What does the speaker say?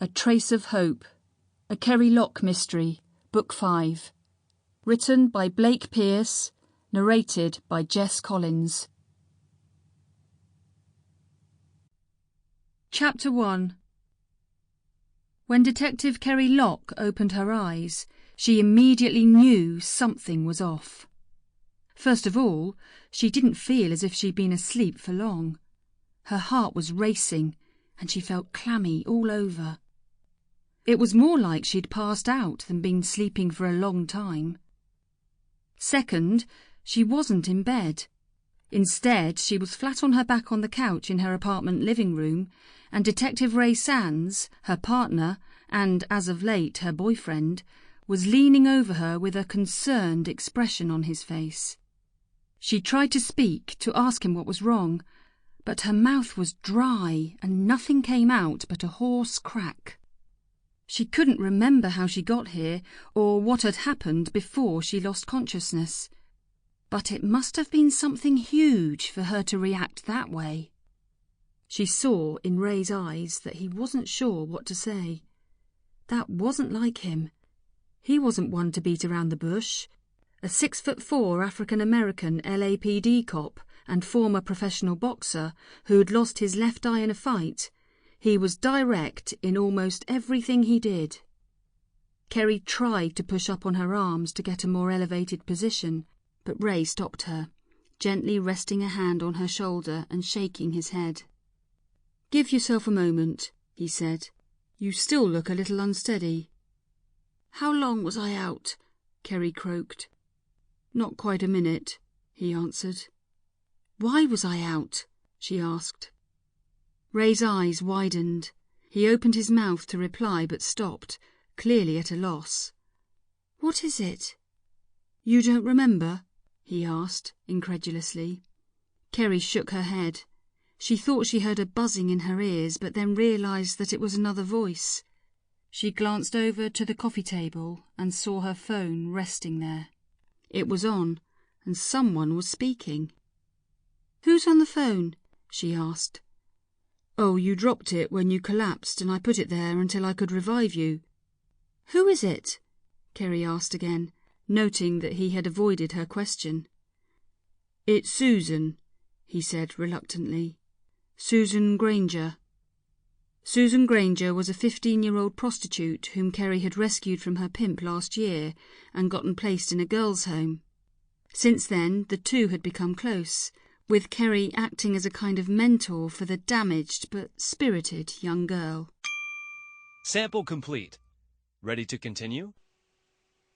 A Trace of Hope, a Keri Locke mystery, Book 5. Written by Blake Pierce, narrated by Jess Collins. Chapter 1. When Detective Keri Locke opened her eyes, she immediately knew something was off. First of all, she didn't feel as if she'd been asleep for long. Her heart was racing, and she felt clammy all over. It was more like she'd passed out than been sleeping for a long time. Second, she wasn't in bed. Instead, she was flat on her back on the couch in her apartment living room, and Detective Ray Sands, her partner, and, as of late, her boyfriend, was leaning over her with a concerned expression on his face. She tried to speak, to ask him what was wrong, but her mouth was dry and nothing came out but a hoarse crack. She couldn't remember how she got here or what had happened before she lost consciousness. But it must have been something huge for her to react that way. She saw in Ray's eyes that he wasn't sure what to say. That wasn't like him. He wasn't one to beat around the bush. A 6'4" African-American LAPD cop and former professional boxer who'd lost his left eye in a fight, he was direct in almost everything he did. Keri tried to push up on her arms to get a more elevated position, but Ray stopped her, gently resting a hand on her shoulder and shaking his head. "Give yourself a moment," he said. "You still look a little unsteady." "How long was I out?" Keri croaked. "Not quite a minute," he answered. "Why was I out?" she asked. Ray's eyes widened. He opened his mouth to reply but stopped, clearly at a loss. "What is it?" "You don't remember?" he asked, incredulously. Keri shook her head. She thought she heard a buzzing in her ears, but then realised that it was another voice. She glanced over to the coffee table and saw her phone resting there. It was on, and someone was speaking. "Who's on the phone?" she asked. "Oh, you dropped it when you collapsed, and I put it there until I could revive you." "Who is it?" Keri asked again, noting that he had avoided her question. "It's Susan," he said reluctantly. "Susan Granger." Susan Granger was a 15-year-old prostitute whom Keri had rescued from her pimp last year and gotten placed in a girls' home. Since then, the two had become close, with Keri acting as a kind of mentor for the damaged but spirited young girl. Sample complete. Ready to continue?